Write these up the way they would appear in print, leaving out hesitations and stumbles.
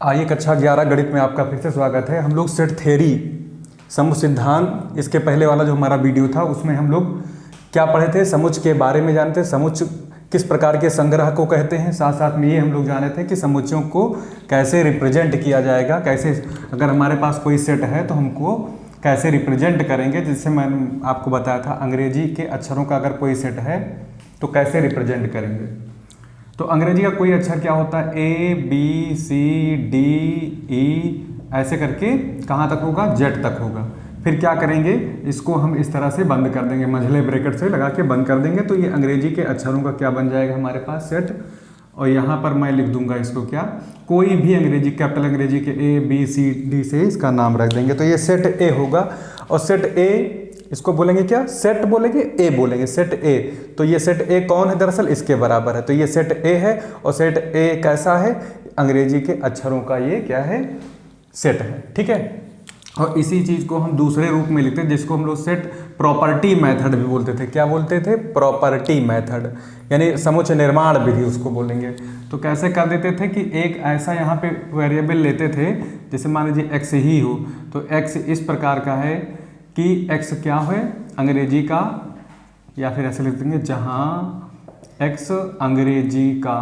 आइए कक्षा 11 गणित में आपका फिर से स्वागत है। हम लोग सेट थ्योरी समुच्चय सिद्धांत, इसके पहले वाला जो हमारा वीडियो था उसमें हम लोग क्या पढ़े थे, समुच्चय के बारे में जानते थे, समुच्चय किस प्रकार के संग्रह को कहते हैं। साथ साथ में ये हम लोग जाने थे कि समुच्चयों को कैसे रिप्रेजेंट किया जाएगा, कैसे अगर हमारे पास कोई सेट है तो हमको कैसे रिप्रेजेंट करेंगे। जिससे मैंने आपको बताया था अंग्रेजी के अक्षरों का अगर कोई सेट है तो कैसे रिप्रेजेंट करेंगे। तो अंग्रेजी का कोई अक्षर क्या होता है, A B C D E ऐसे करके कहाँ तक होगा, जेड तक होगा। फिर क्या करेंगे, इसको हम इस तरह से बंद कर देंगे, मंझले ब्रैकेट से लगा के बंद कर देंगे। तो ये अंग्रेजी के अक्षरों का क्या बन जाएगा हमारे पास, सेट। और यहाँ पर मैं लिख दूंगा इसको क्या, कोई भी अंग्रेजी कैपिटल अंग्रेजी के ए बी सी डी से इसका नाम रख देंगे। तो ये सेट ए होगा। और सेट ए इसको बोलेंगे क्या, सेट बोलेंगे, ए बोलेंगे, सेट ए। तो ये सेट ए कौन है, दरअसल इसके बराबर है। तो ये सेट ए है। और सेट ए कैसा है, अंग्रेजी के अक्षरों का ये क्या है, सेट है। ठीक है। और इसी चीज को हम दूसरे रूप में लिखते हैं जिसको हम लोग सेट प्रॉपर्टी मेथड भी बोलते थे। क्या बोलते थे, प्रॉपर्टी मेथड, यानी समुच्चय निर्माण विधि उसको बोलेंगे। तो कैसे कर देते थे कि एक ऐसा यहाँ पे वेरिएबल लेते थे, जैसे मान लीजिए एक्स ही हो, तो एक्स इस प्रकार का है कि x क्या है, अंग्रेजी का, या फिर ऐसे लिख देंगे जहां x अंग्रेजी का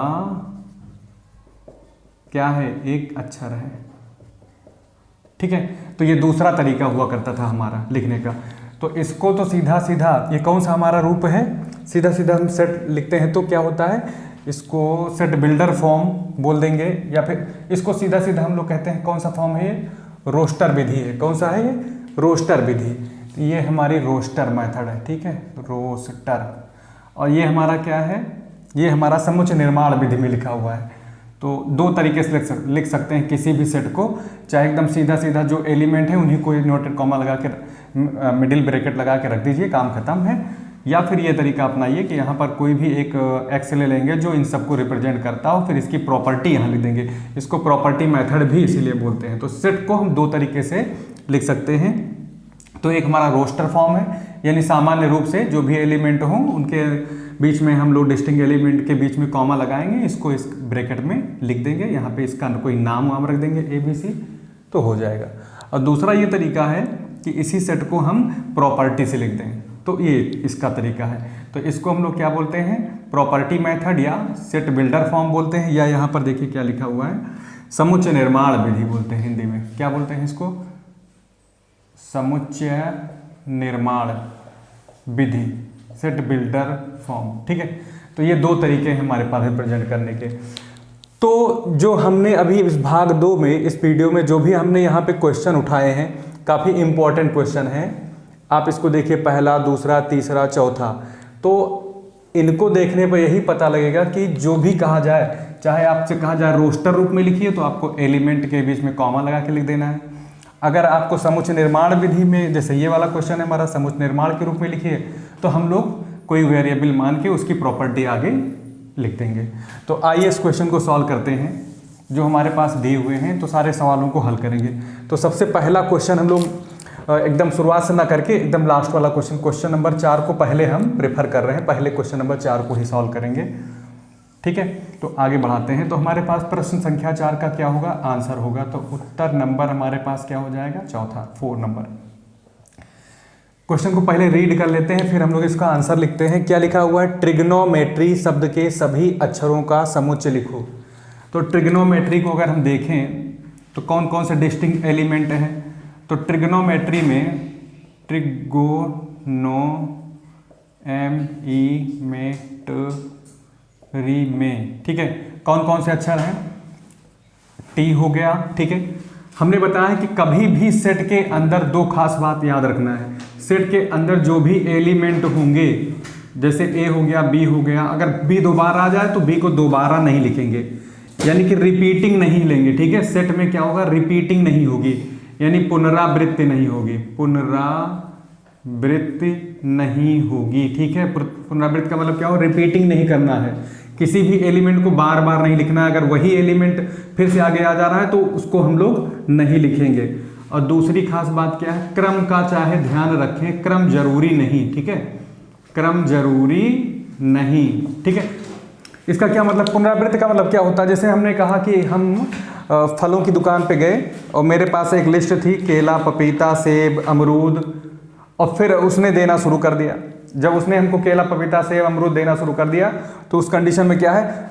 क्या है, एक अक्षर है। ठीक है। तो ये दूसरा तरीका हुआ करता था हमारा लिखने का। तो इसको तो सीधा सीधा, ये कौन सा हमारा रूप है, सीधा सीधा हम सेट लिखते हैं तो क्या होता है, इसको सेट बिल्डर फॉर्म बोल देंगे। या फिर इसको सीधा सीधा हम लोग कहते हैं कौन सा फॉर्म है, ये रोस्टर विधि है। कौन सा है ये, रोस्टर विधि। ये हमारी रोस्टर मेथड है। ठीक है, रोस्टर। और ये हमारा क्या है, ये हमारा समुच्चय निर्माण विधि में लिखा हुआ है। तो दो तरीके से लिख सकते हैं किसी भी सेट को, चाहे एकदम सीधा सीधा जो एलिमेंट है उन्हीं को इन्वर्टेड कॉमा लगा के मिडिल ब्रैकेट लगा के रख दीजिए, काम खत्म है। या फिर ये तरीका अपनाइए कि यहाँ पर कोई भी एक एक्स ले लेंगे जो इन सबको रिप्रेजेंट करता हो, फिर इसकी प्रॉपर्टी यहाँ लिख देंगे। इसको प्रॉपर्टी मेथड भी इसीलिए बोलते हैं। तो सेट को हम दो तरीके से लिख सकते हैं। तो एक हमारा रोस्टर फॉर्म है, यानी सामान्य रूप से जो भी एलिमेंट हों उनके बीच में हम लोग डिस्टिंक्ट एलिमेंट के बीच में कॉमा लगाएंगे, इसको इस ब्रैकेट में लिख देंगे, यहाँ पे इसका कोई नाम वाम रख देंगे ए बी सी, तो हो जाएगा। और दूसरा ये तरीका है कि इसी सेट को हम प्रॉपर्टी से लिख दें, तो ये इसका तरीका है। तो इसको हम लोग क्या बोलते हैं, प्रॉपर्टी मेथड या सेट बिल्डर फॉर्म बोलते हैं। या यहाँ पर देखिए क्या लिखा हुआ है, समुच्चय निर्माण विधि बोलते हैं हिंदी में। क्या बोलते हैं इसको, समुच्चय निर्माण विधि, सेट बिल्डर फॉर्म। ठीक है। तो ये दो तरीके हैं हमारे पास रिप्रेजेंट करने के। तो जो हमने अभी इस भाग 2 में, इस वीडियो में जो भी हमने यहाँ पे क्वेश्चन उठाए हैं, काफ़ी इंपॉर्टेंट क्वेश्चन हैं। आप इसको देखिए, पहला, दूसरा, तीसरा, चौथा। तो इनको देखने पर यही पता लगेगा कि जो भी कहा जाए, चाहे आपसे कहा जाए रोस्टर रूप में लिखिए तो आपको एलिमेंट के बीच में कॉमा लगा के लिख देना है। अगर आपको समुच्चय निर्माण विधि में, जैसे ये वाला क्वेश्चन है हमारा, समुच्चय निर्माण के रूप में लिखिए, तो हम लोग कोई वेरिएबल मान के उसकी प्रॉपर्टी आगे लिख देंगे। तो आइए इस क्वेश्चन को सॉल्व करते हैं जो हमारे पास दिए हुए हैं। तो सारे सवालों को हल करेंगे। तो सबसे पहला क्वेश्चन हम लोग एकदम शुरुआत से ना करके एकदम लास्ट वाला क्वेश्चन, क्वेश्चन नंबर 4 को पहले हम प्रेफर कर रहे हैं, पहले क्वेश्चन नंबर 4 को ही सॉल्व करेंगे। ठीक है। तो आगे बढ़ाते हैं। तो हमारे पास प्रश्न संख्या 4 का क्या होगा, आंसर होगा। तो उत्तर नंबर हमारे पास क्या हो जाएगा, चौथा, 4 नंबर। क्वेश्चन को पहले रीड कर लेते हैं, फिर हम लोग इसका आंसर लिखते हैं। क्या लिखा हुआ है, ट्रिग्नोमेट्री शब्द के सभी अक्षरों का समुच्चय लिखो। तो ट्रिग्नोमेट्री को अगर हम देखें तो कौन कौन से डिस्टिंक्ट एलिमेंट हैं। तो ट्रिग्नोमेट्री में ट्रिग्नोमेट्री में, ठीक है, कौन कौन से अक्षर हैं, टी हो गया। ठीक है। हमने बताया कि कभी भी सेट के अंदर दो खास बात याद रखना है। सेट के अंदर जो भी एलिमेंट होंगे, जैसे ए हो गया, बी हो गया, अगर बी दोबारा आ जाए तो बी को दोबारा नहीं लिखेंगे, यानी कि रिपीटिंग नहीं लेंगे। ठीक है। सेट में क्या होगा, रिपीटिंग नहीं होगी, यानी पुनरावृत्ति नहीं होगी, पुनरावृत्ति नहीं होगी। ठीक है। पुनरावृत्ति का मतलब क्या हो, रिपीटिंग नहीं करना है, किसी भी एलिमेंट को बार बार नहीं लिखना है। अगर वही एलिमेंट फिर से आगे आ जा रहा है तो उसको हम लोग नहीं लिखेंगे। और दूसरी खास बात क्या है, क्रम का चाहे ध्यान रखें, क्रम जरूरी नहीं। ठीक है, क्रम जरूरी नहीं। ठीक है। इसका क्या मतलब, पुनरावृत्ति का मतलब क्या होता है, जैसे हमने कहा कि हम फलों की दुकान पे गए और मेरे पास एक लिस्ट थी, केला, पपीता, सेब, अमरूद, और फिर उसने देना शुरू कर दिया। जब उसने हमको केला, पपीता, सेब, अमरूद देना शुरू कर दिया तो उस कंडीशन में क्या है,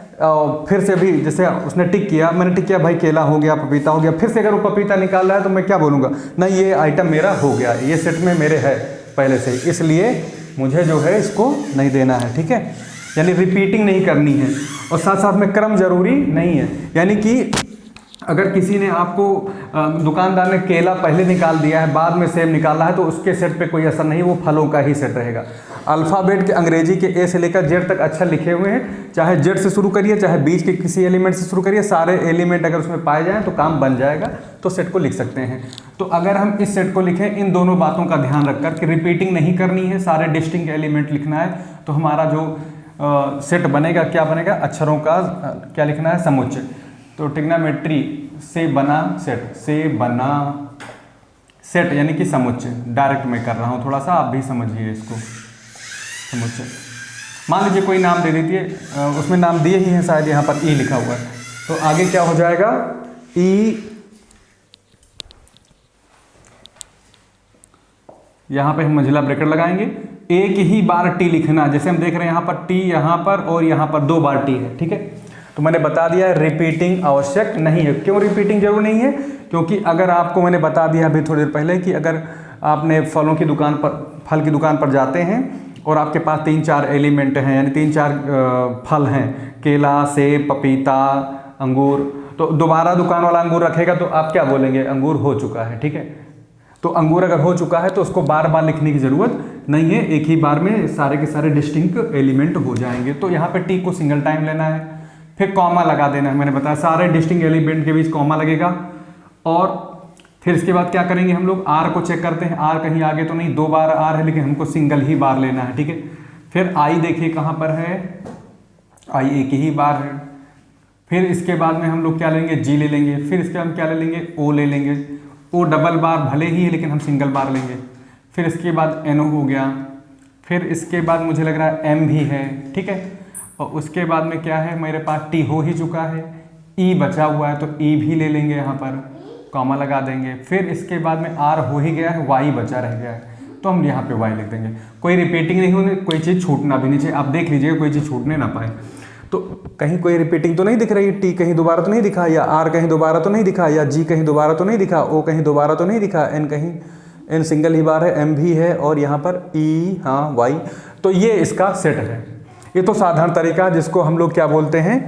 फिर से भी जैसे उसने टिक किया, मैंने टिक किया, भाई केला हो गया, पपीता हो गया, फिर से अगर वो पपीता निकाल रहा है तो मैं क्या बोलूँगा, नहीं ये आइटम मेरा हो गया, ये सेट में मेरे है पहले से, इसलिए मुझे जो है इसको नहीं देना है। ठीक है, यानी रिपीटिंग नहीं करनी है, और साथ साथ में क्रम जरूरी नहीं है। यानी कि अगर किसी ने आपको दुकानदार ने केला पहले निकाल दिया है, बाद में सेब निकाला है, तो उसके सेट पे कोई असर नहीं, वो फलों का ही सेट रहेगा। अल्फ़ाबेट के अंग्रेजी के ए से लेकर जेड तक अक्षर लिखे हुए हैं, चाहे जेड से शुरू करिए, चाहे बीच के किसी एलिमेंट से शुरू करिए, सारे एलिमेंट अगर उसमें पाए जाएँ तो काम बन जाएगा, तो सेट को लिख सकते हैं। तो अगर हम इस सेट को लिखें इन दोनों बातों का ध्यान रखकर कि रिपीटिंग नहीं करनी है, सारे डिस्टिंक्ट एलिमेंट लिखना है, तो हमारा जो सेट बनेगा क्या बनेगा, अक्षरों का क्या लिखना है, समुच्चय। तो ट्रिग्नोमेट्री से बना सेट, से बना सेट यानी कि समुच्चय, डायरेक्ट मैं कर रहा हूँ, थोड़ा सा आप भी समझिए इसको, समुच्चय। मान लीजिए कोई नाम दे दीजिए, उसमें नाम दिए ही हैं शायद, यहाँ पर ई लिखा हुआ है, तो आगे क्या हो जाएगा, ई, यहाँ पे हम मंझला ब्रैकेट लगाएंगे, एक ही बार टी लिखना, जैसे हम देख रहे हैं यहाँ पर टी यहाँ पर और यहाँ पर 2 बार टी है। ठीक है, तो मैंने बता दिया है रिपीटिंग आवश्यक नहीं है। क्यों रिपीटिंग जरूर नहीं है, क्योंकि अगर आपको मैंने बता दिया अभी थोड़ी देर पहले कि अगर आपने फलों की दुकान पर, फल की दुकान पर जाते हैं और आपके पास 3-4 एलिमेंट हैं, यानी 3-4 फल हैं, केला, सेब, पपीता, अंगूर, तो दोबारा दुकान वाला अंगूर रखेगा तो आप क्या बोलेंगे, अंगूर हो चुका है। ठीक है, तो अंगूर अगर हो चुका है तो उसको बार बार लिखने की ज़रूरत नहीं है, एक ही बार में सारे के सारे डिस्टिंक्ट एलिमेंट हो जाएंगे। तो यहाँ पे टी को सिंगल टाइम लेना है, फिर कॉमा लगा देना है, मैंने बताया सारे डिस्टिंक्ट एलिमेंट के बीच कॉमा लगेगा, और फिर इसके बाद क्या करेंगे हम लोग, आर को चेक करते हैं, आर कहीं आगे तो नहीं, 2 बार आर है लेकिन हमको सिंगल ही बार लेना है। ठीक है, फिर आई देखिए कहाँ पर है, आई एक ही बार है। फिर इसके बाद में हम लोग क्या लेंगे, जी ले लेंगे, फिर इसके हम क्या ले लेंगे, ओ ले लेंगे, ओ डबल बार भले ही है लेकिन हम सिंगल बार लेंगे। फिर इसके बाद एन हो गया, फिर इसके बाद मुझे लग रहा है एम भी है। ठीक है, और उसके बाद में क्या है, मेरे पास टी हो ही चुका है, ई बचा हुआ है तो ई भी ले लेंगे, यहाँ पर कॉमा लगा देंगे। फिर इसके बाद में आर हो ही गया है, वाई बचा रह गया है तो हम यहाँ पे वाई लिख देंगे। कोई रिपीटिंग नहीं होने, कोई चीज़ छूटना भी नहीं चाहिए, आप देख लीजिएगा कोई चीज़ छूटने ना पाए। तो कहीं कोई रिपीटिंग तो नहीं दिख रही, टी कहीं दोबारा तो नहीं दिखा, या आर कहीं दोबारा तो नहीं दिखा, या जी कहीं दोबारा तो नहीं दिखा, ओ कहीं दोबारा तो नहीं दिखा, एन कहीं, एन सिंगल ही बार है, एम भी है, और यहाँ पर ई, हाँ वाई। तो ये इसका सेट है। ये तो साधारण तरीका जिसको हम लोग क्या बोलते हैं,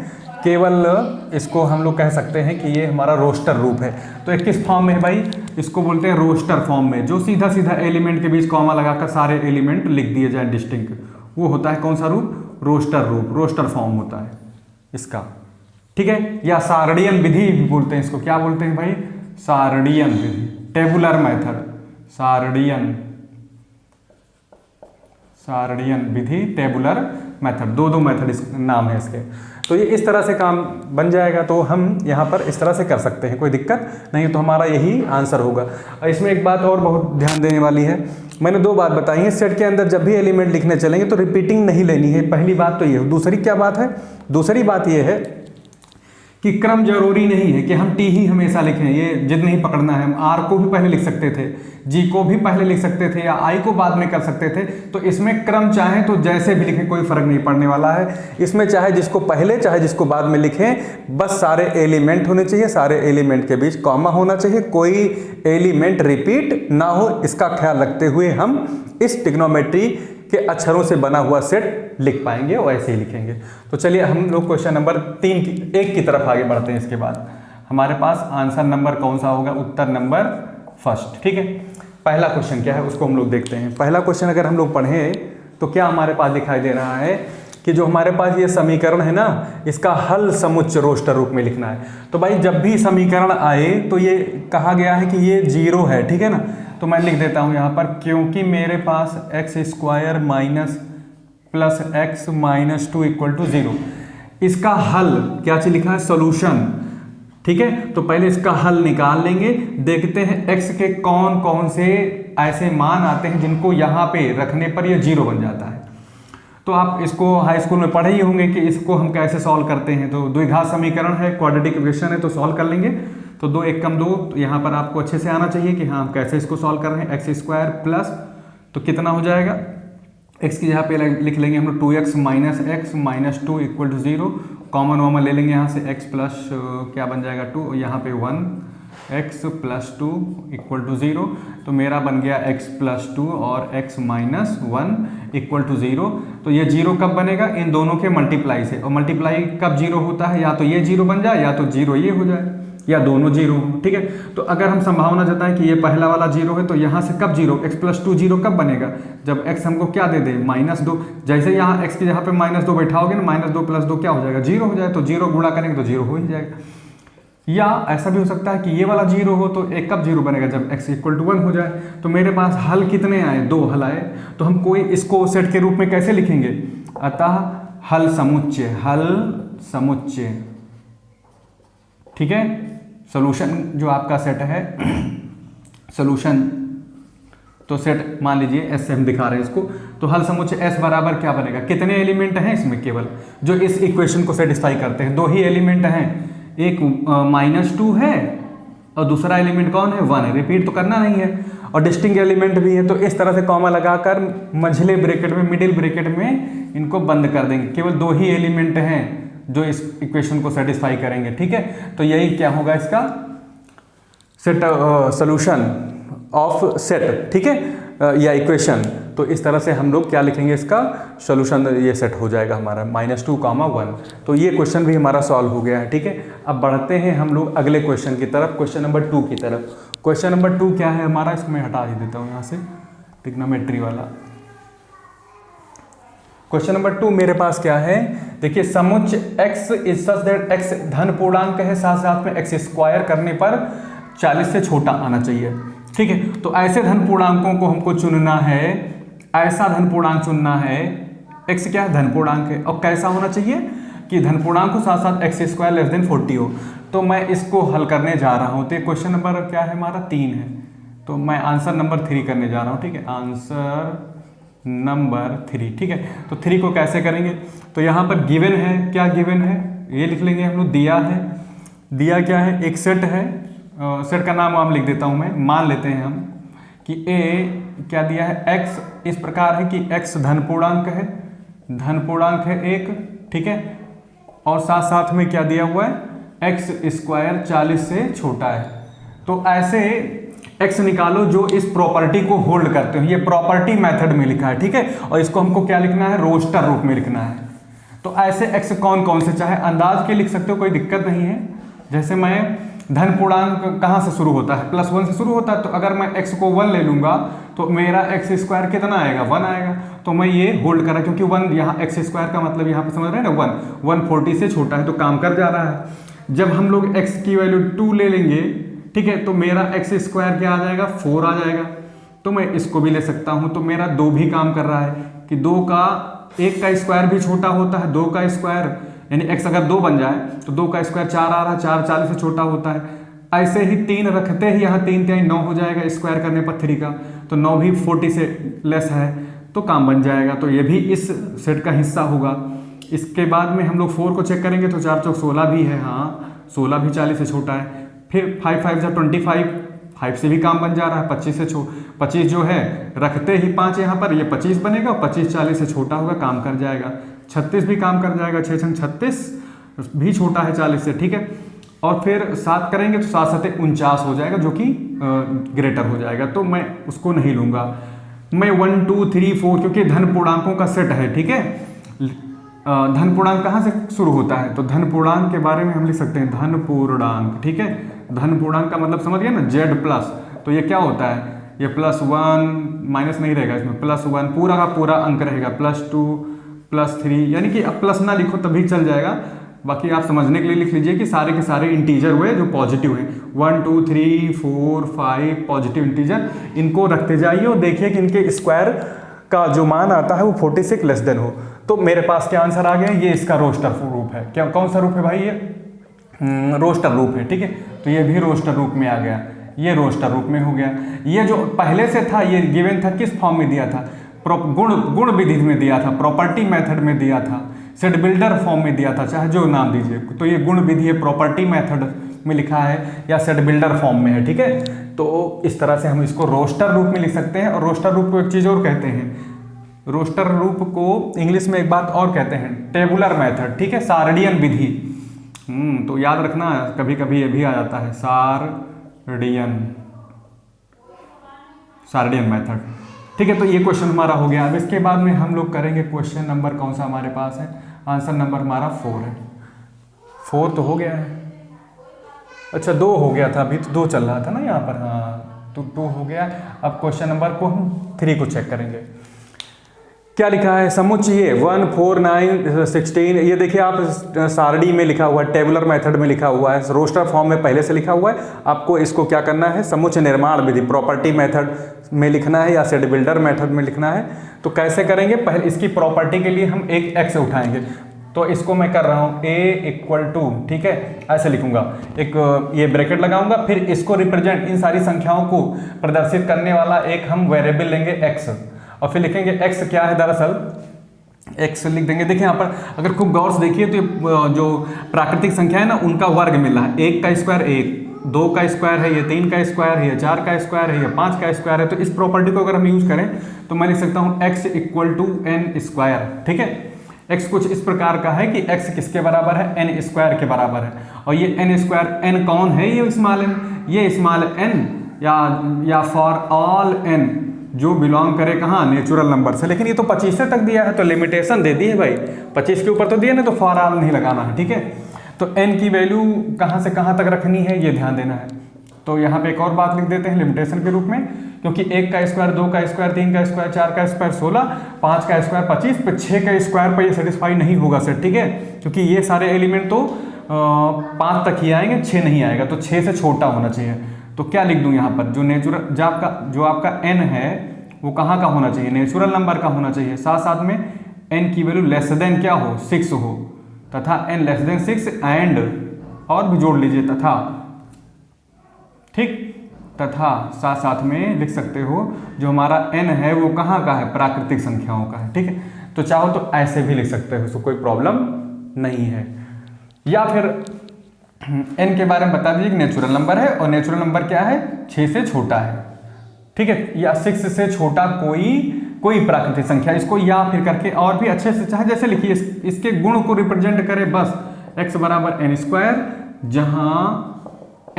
केवल इसको हम लोग कह सकते हैं कि ये हमारा रोस्टर रूप है। तो एक किस फॉर्म में है भाई, इसको बोलते हैं रोस्टर फॉर्म में, जो सीधा सीधा एलिमेंट के बीच कॉमा लगाकर सारे एलिमेंट लिख दिए जाए डिस्टिंक्ट, वो होता है कौन सा रूप, रोस्टर रूप, रोस्टर फॉर्म होता है इसका। ठीक है, या सारणीयन विधि भी बोलते हैं इसको, क्या बोलते हैं भाई, सारणीयन विधि, टेबुलर मेथड, सारणीयन विधि, टेबुलर मेथड, दो मेथड इस नाम है इसके। तो ये इस तरह से काम बन जाएगा, तो हम यहाँ पर इस तरह से कर सकते हैं, कोई दिक्कत नहीं, तो हमारा यही आंसर होगा। इसमें एक बात और बहुत ध्यान देने वाली है, मैंने 2 बात बताई है, सेट के अंदर जब भी एलिमेंट लिखने चलेंगे तो रिपीटिंग नहीं लेनी है, पहली बात तो ये है। दूसरी क्या बात है, दूसरी बात ये है कि क्रम जरूरी नहीं है कि हम टी ही हमेशा लिखें, ये जिद नहीं पकड़ना है। हम आर को भी पहले लिख सकते थे, जी को भी पहले लिख सकते थे, या आई को बाद में कर सकते थे। तो इसमें क्रम चाहे तो जैसे भी लिखें, कोई फर्क नहीं पड़ने वाला है। इसमें चाहे जिसको पहले चाहे जिसको बाद में लिखें, बस सारे एलिमेंट होने चाहिए, सारे एलिमेंट के बीच कॉमा होना चाहिए, कोई एलिमेंट रिपीट ना हो, इसका ख्याल रखते हुए हम इस ट्रिग्नोमेट्री के अक्षरों से बना हुआ सेट लिख पाएंगे और ऐसे ही लिखेंगे। तो चलिए हम लोग क्वेश्चन नंबर 1 की तरफ आगे बढ़ते हैं। इसके बाद हमारे पास आंसर नंबर कौन सा होगा, उत्तर नंबर फर्स्ट। ठीक है, पहला क्वेश्चन क्या है उसको हम लोग देखते हैं। पहला क्वेश्चन अगर हम लोग पढ़ें तो क्या हमारे पास दिखाई दे रहा है कि जो हमारे पास ये समीकरण है ना, इसका हल समुच्चय रोस्टर रूप में लिखना है। तो भाई जब भी समीकरण आए तो ये कहा गया है कि ये 0 है, ठीक है ना, तो मैं लिख देता हूँ यहाँ पर, क्योंकि मेरे पास x² minus plus x minus 2 equal to 0। इसका हल क्या चीज लिखा है, सोल्यूशन। ठीक है, तो पहले इसका हल निकाल लेंगे, देखते हैं x के कौन कौन से ऐसे मान आते हैं जिनको यहाँ पे रखने पर ये 0 बन जाता है। तो आप इसको हाई स्कूल में पढ़े ही होंगे कि इसको हम कैसे सॉल्व करते हैं। तो द्विघात समीकरण है, क्वाड्रेटिक इक्वेशन है, तो सॉल्व कर लेंगे। तो 2 1 कम 2, तो यहाँ पर आपको अच्छे से आना चाहिए कि हाँ हम कैसे इसको सॉल्व कर रहे हैं। एक्स स्क्वायर प्लस, तो कितना हो जाएगा, एक्स की जगह पे लिख लेंगे हम लोग 2x minus x minus 2 equal to 0। Common वॉमन ले लेंगे यहाँ से, x प्लस क्या बन जाएगा 2, यहाँ पे 1 x प्लस 2 इक्वल टू 0। तो मेरा बन गया x प्लस 2 और x माइनस 1 इक्वल टू 0। तो ये 0 कब बनेगा, इन दोनों के मल्टीप्लाई से। और मल्टीप्लाई कब 0 होता है, या तो ये 0 बन जाए या तो 0 ये हो जाए, या दोनों 0 हो। ठीक है, तो अगर हम संभावना जताएं कि ये पहला वाला 0 है, तो यहाँ से कब 0, x प्लस 2 0 कब बनेगा, जब x हमको क्या दे दे, -2। जैसे यहाँ x की जगह पे -2 बैठाओगे ना, -2 प्लस 2 क्या हो जाएगा, 0 हो जाए। तो 0 गुणा करेंगे तो 0 हो ही जाएगा। या ऐसा भी हो सकता है कि ये वाला 0 हो, तो एक कब 0 बनेगा, जब x इक्वल टू 1 हो जाए। तो मेरे पास हल कितने आए, 2 हल आए। तो हम कोई इसको सेट के रूप में कैसे लिखेंगे, अतः हल समुच्चय, हल समुच्चय। ठीक है, सॉल्यूशन जो आपका सेट है सॉल्यूशन, तो सेट मान लीजिए एस से हम दिखा रहे हैं इसको। तो हल समुच्चय एस बराबर क्या बनेगा, कितने एलिमेंट हैं इसमें, केवल जो इस इक्वेशन को सेटिस्फाई करते हैं 2 ही एलिमेंट हैं, एक -2 है और दूसरा एलिमेंट कौन है, 1 है। रिपीट तो करना नहीं है, और डिस्टिंक्ट एलिमेंट भी है। तो इस तरह से कॉमा लगाकर मझले ब्रैकेट में, मिडिल ब्रैकेट में इनको बंद कर देंगे। केवल 2 ही एलिमेंट हैं जो इस इक्वेशन को सेटिस्फाई करेंगे। ठीक है, तो यही क्या होगा इसका सेट, सॉल्यूशन ऑफ सेट। ठीक है, या इक्वेशन। तो इस तरह से हम लोग क्या लिखेंगे, इसका सॉल्यूशन ये सेट हो जाएगा हमारा -2, 1। तो ये क्वेश्चन भी हमारा सॉल्व हो गया है। ठीक है, अब बढ़ते हैं हम लोग अगले क्वेश्चन की तरफ, क्वेश्चन नंबर 2 की तरफ। क्वेश्चन नंबर 2 क्या है हमारा, इसको मैं हटा ही देता हूँ यहाँ से, ट्रिग्नोमेट्री वाला। क्वेश्चन नंबर 2 मेरे पास क्या है, देखिए समुच्चय x is such that x धन पूर्णांक है, साथ साथ में x स्क्वायर करने पर 40 से छोटा आना चाहिए। ठीक है, तो ऐसे धन पूर्णांकों को हमको चुनना है, ऐसा धन पूर्णांक चुनना है, x क्या है, धन पूर्णांक है, और कैसा होना चाहिए कि धन पूर्णांक को साथ साथ x स्क्वायर लेस देन 40 हो। तो मैं इसको हल करने जा रहा हूँ। तो क्वेश्चन नंबर क्या है हमारा, 3 है। तो मैं आंसर नंबर 3 करने जा रहा हूँ। ठीक है, आंसर नंबर 3। ठीक है, तो 3 को कैसे करेंगे, तो यहाँ पर गिवन है, क्या गिवन है ये लिख लेंगे हम लोग, दिया है, दिया क्या है, एक सेट है, सेट का नाम लिख देता हूँ मैं, मान लेते हैं हम कि a क्या दिया है, x इस प्रकार है कि x धन पूर्णांक है, धन पूर्णांक है 1। ठीक है, और साथ साथ में क्या दिया हुआ है, x स्क्वायर 40 से छोटा है। तो ऐसे x निकालो जो इस प्रॉपर्टी को होल्ड करते हो, ये प्रॉपर्टी मेथड में लिखा है। ठीक है, और इसको हमको क्या लिखना है, रोस्टर रूप में लिखना है। तो ऐसे x कौन कौन से, चाहे अंदाज के लिख सकते हो, कोई दिक्कत नहीं है। जैसे मैं धन पूर्णांक कहाँ से शुरू होता है, +1 से शुरू होता है। तो अगर मैं x को 1 ले लूंगा तो मेरा x स्क्वायर कितना आएगा, 1 आएगा। तो मैं ये होल्ड करा, क्योंकि 1 यहाँ x स्क्वायर का मतलब यहाँ पे समझ रहे हैं ना, 140 से छोटा है, तो काम कर जा रहा है। जब हम लोग x की वैल्यू 2 ले लेंगे, ठीक है, तो मेरा x स्क्वायर क्या आ जाएगा, 4 आ जाएगा। तो मैं इसको भी ले सकता हूँ। तो मेरा 2 भी काम कर रहा है कि 2 का 1 का स्क्वायर भी छोटा होता है, 2 का स्क्वायर यानी x अगर 2 बन जाए तो 2 का स्क्वायर 4 आ रहा है, 4 40 से छोटा होता है। ऐसे ही 3 रखते ही यहाँ 3 3 9 हो जाएगा, स्क्वायर करने पर 3 का, तो 9 भी 40 से लेस है, तो काम बन जाएगा। तो ये भी इस सेट का हिस्सा होगा। इसके बाद में हम लोग 4 को चेक करेंगे तो 4 चौक 16 भी है, हाँ 16 भी 40 से छोटा है। फिर 5 5 25, 5 से भी काम बन जा रहा है, 25 से 25 जो है रखते ही 5 यहाँ पर, ये 25 बनेगा, 25 40 से छोटा होगा, काम कर जाएगा। 36 भी काम कर जाएगा, 6 36 भी छोटा है 40 से। ठीक है, और फिर 7 करेंगे तो 7 7 49 हो जाएगा, जो कि ग्रेटर हो जाएगा। तो मैं उसको नहीं लूँगा, मैं 1 2 3 4, क्योंकि धन पूर्णांकों का सेट है। ठीक है, धन पूर्णांक कहाँ से शुरू होता है, तो धन पूर्णांक के बारे में हम लिख सकते हैं धन पूर्णांक। ठीक है, धन पूर्णांक का मतलब समझ गया ना, z+। तो ये क्या होता है, ये +1 माइनस नहीं रहेगा इसमें, +1 पूरा का पूरा अंक रहेगा, +2 +3, यानी कि अब प्लस ना लिखो तभी चल जाएगा, बाकी आप समझने के लिए लिख लीजिए कि सारे के सारे इंटीजर हुए जो पॉजिटिव हैं, 1 2 3 4 5 पॉजिटिव इंटीजर, इनको रखते जाइए और देखिए कि इनके स्क्वायर का जो मान आता है वो 40 से लेस देन हो। तो मेरे पास क्या आंसर आ गया, ये इसका रोस्टर रूप है। क्या कौन सा रूप है भाई, ये रोस्टर रूप है। ठीक है, तो ये भी रोस्टर रूप में आ गया, ये रोस्टर रूप में हो गया। ये जो पहले से था, ये गिवन था किस फॉर्म में दिया था, गुण विधि में दिया था, प्रॉपर्टी मेथड में दिया था, सेट बिल्डर फॉर्म में दिया था, चाहे जो नाम दीजिए, तो ये गुण विधि है, प्रॉपर्टी मेथड में लिखा है या सेट बिल्डर फॉर्म में है, ठीक है। तो इस तरह से हम इसको रोस्टर रूप में लिख सकते हैं। और रोस्टर रूप को एक चीज़ और कहते हैं, रोस्टर रूप को इंग्लिश में एक बात और कहते हैं, टेबुलर मेथड, ठीक है, सार्डियन विधि। तो याद रखना, कभी कभी ये भी आ जाता है, सार्डियन मेथड, ठीक है। तो ये क्वेश्चन हमारा हो गया। अब इसके बाद में हम लोग करेंगे क्वेश्चन नंबर कौन सा हमारे पास है, आंसर नंबर हमारा 4 है। 4 तो हो गया है, अच्छा 2 हो गया था, अभी तो 2 चल रहा था ना यहाँ पर, हाँ तो 2 हो गया। अब क्वेश्चन नंबर को हम 3 को चेक करेंगे। क्या लिखा है, समुच्चय 1 4 9 16, ये देखिए आप सारणी में लिखा हुआ है, टेबुलर मेथड में लिखा हुआ है, रोस्टर फॉर्म में पहले से लिखा हुआ है। आपको इसको क्या करना है, समुच्चय निर्माण विधि प्रॉपर्टी मेथड में लिखना है या सेट बिल्डर मेथड में लिखना है। तो कैसे करेंगे, पहले इसकी प्रॉपर्टी के लिए हम एक x उठाएंगे। तो इसको मैं कर रहा हूँ a = ठीक है, ऐसे लिखूंगा, एक ये ब्रैकेट लगाऊंगा, फिर इसको रिप्रेजेंट, इन सारी संख्याओं को प्रदर्शित करने वाला एक हम वेरिएबल लेंगे x, और फिर लिखेंगे x क्या है, दरअसल x लिख देंगे। देखिए यहाँ पर अगर खूब गौर से देखिए तो जो प्राकृतिक संख्या है ना, उनका वर्ग मिल रहा है, 1 का स्क्वायर 1, 2 का स्क्वायर है, ये 3 का स्क्वायर है, ये 4 का स्क्वायर है, ये 5 का स्क्वायर है। तो इस प्रॉपर्टी को अगर हम यूज करें तो मैं लिख सकता हूँ x = n², ठीक है। x कुछ इस प्रकार का है कि x किसके बराबर है, n² के बराबर है। और ये n², n कौन है, ये स्मॉल n, ये स्मॉल n या फॉर ऑल n जो बिलोंग करे कहाँ, नेचुरल नंबर से। लेकिन ये तो 25 से तक दिया है, तो लिमिटेशन दे दी है भाई, 25 के ऊपर तो दिया ना, तो फॉर ऑल नहीं लगाना है, ठीक है। तो n की वैल्यू कहाँ से कहाँ तक रखनी है, ये ध्यान देना है। तो यहाँ पे एक और बात लिख देते हैं लिमिटेशन के रूप में, क्योंकि 1 का स्क्वायर, 2 का स्क्वायर, 3 का स्क्वायर, 4 का स्क्वायर 16, 5 का स्क्वायर 25, पे 6 का स्क्वायर पर ये सेटिस्फाई नहीं होगा सेट, ठीक है, क्योंकि ये सारे एलिमेंट तो 5 तक ही आएंगे, 6 नहीं आएगा, तो 6 से छोटा होना चाहिए। तो क्या लिख दूं यहाँ पर, जो आपका n है वो कहाँ का होना चाहिए, नेचुरल नंबर का होना चाहिए। साथ साथ में n की वैल्यू लेस देन क्या हो, 6 हो, तथा n लेस देन 6 एंड, और भी जोड़ लीजिए तथा, ठीक, तथा साथ साथ में लिख सकते हो जो हमारा n है वो कहाँ का है, प्राकृतिक संख्याओं का है, ठीक है। तो चाहो तो ऐसे भी लिख सकते हो, उसको कोई प्रॉब्लम नहीं है। या फिर n के बारे में बता दीजिए कि नेचुरल नंबर है, और नेचुरल नंबर क्या है, 6 से छोटा है, ठीक है, या 6 से छोटा कोई प्राकृतिक संख्या, इसको या फिर करके और भी अच्छे से चाहे जैसे लिखिए, इसके गुण को रिप्रेजेंट करें बस, x = n², जहां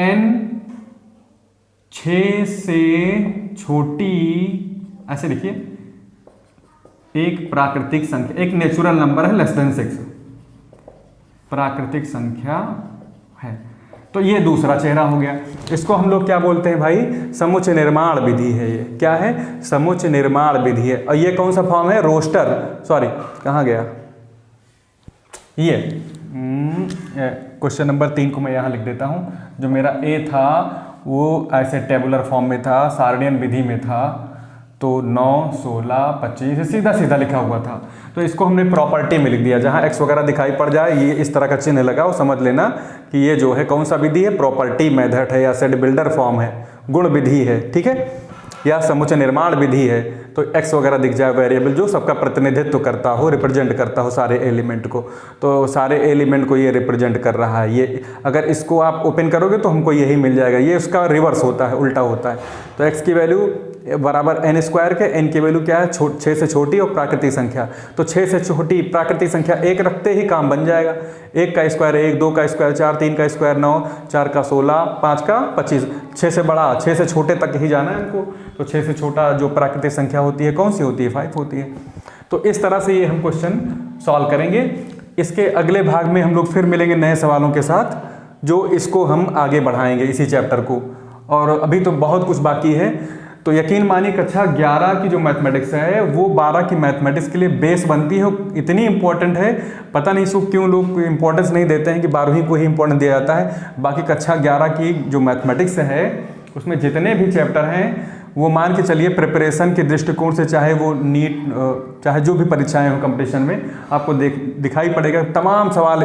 n 6 से छोटी, ऐसे लिखिए, एक प्राकृतिक संख्या, एक नेचुरल नंबर है लेस देन 6, प्राकृतिक संख्या है। तो ये दूसरा चेहरा हो गया। इसको हम लोग क्या बोलते हैं भाई, समुच्चय निर्माण विधि है। ये क्या है, समुच्चय निर्माण विधि है। और ये कौन सा फॉर्म है, रोस्टर, सॉरी कहाँ गया, ये क्वेश्चन नंबर 3 को मैं यहाँ लिख देता हूँ। जो मेरा ए था वो ऐसे टेबुलर फॉर्म में था, सार्डियन विधि में था, तो 9 16 25 सीधा सीधा लिखा हुआ था। तो इसको हमने प्रॉपर्टी में लिख दिया, जहाँ x वगैरह दिखाई पड़ जाए ये इस तरह का चिन्ह लगाओ, समझ लेना कि ये जो है कौन सा विधि है, प्रॉपर्टी मेथड है या सेट बिल्डर फॉर्म है, गुण विधि है, ठीक है, या समुच्चय निर्माण विधि है। तो x वगैरह दिख जाए, वेरिएबल जो सबका प्रतिनिधित्व करता हो, रिप्रेजेंट करता हो सारे एलिमेंट को, तो सारे एलिमेंट को ये रिप्रेजेंट कर रहा है। ये अगर इसको आप ओपन करोगे तो हमको यही मिल जाएगा, ये उसका रिवर्स होता है, उल्टा होता है। तो x की वैल्यू बराबर n² के, n की वैल्यू क्या है, 6 से छोटी और प्राकृतिक संख्या। तो 6 से छोटी प्राकृतिक संख्या 1 रखते ही काम बन जाएगा। 1 का स्क्वायर 1, 2 का स्क्वायर 4, 3 का स्क्वायर 9, 4 का 16, 5 का 25। 6 से बड़ा, 6 से छोटे तक ही जाना है हमको। तो 6 से छोटा जो प्राकृतिक संख्या होती है कौन सी होती है, 5 होती है। तो इस तरह से ये हम क्वेश्चन सॉल्व करेंगे। इसके अगले भाग में हम लोग फिर मिलेंगे नए सवालों के साथ, जो इसको हम आगे बढ़ाएंगे इसी चैप्टर को। और अभी तो बहुत कुछ बाकी है। तो यकीन मानिए कक्षा 11 की जो मैथमेटिक्स है वो 12 की मैथमेटिक्स के लिए बेस बनती है, इतनी इंपॉर्टेंट है। पता नहीं इसको क्यों लोग इंपॉर्टेंस नहीं देते हैं कि 12वीं को ही इंपॉर्टेंस दिया जाता है। बाकी कक्षा 11 की जो मैथमेटिक्स है उसमें जितने भी चैप्टर हैं वो मान के चलिए प्रिपरेशन के दृष्टिकोण से, चाहे वो नीट, चाहे जो भी परीक्षाएं हो कंपटीशन में, आपको दिखाई पड़ेगा तमाम सवाल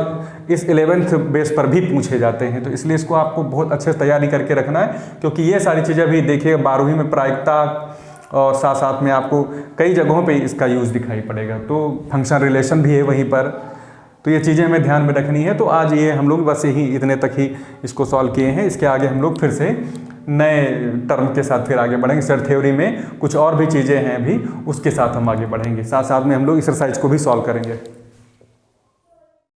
इस 11th बेस पर भी पूछे जाते हैं। तो इसलिए इसको आपको बहुत अच्छे से तैयारी करके रखना है, क्योंकि ये सारी चीज़ें भी देखिए 12वीं में प्रायिकता और साथ साथ में आपको कई जगहों पे इसका यूज़ दिखाई पड़ेगा। तो फंक्शन रिलेशन भी है वहीं पर, तो ये चीज़ें हमें ध्यान में रखनी है। तो आज ये हम लोग बस यही इतने तक ही इसको सॉल्व किए हैं। इसके आगे हम लोग फिर से नए टर्म के साथ फिर आगे बढ़ेंगे। सेट थ्योरी में कुछ और भी चीज़ें हैं अभी, उसके साथ हम आगे बढ़ेंगे। साथ साथ में हम लोग एक्सरसाइज को भी सॉल्व करेंगे।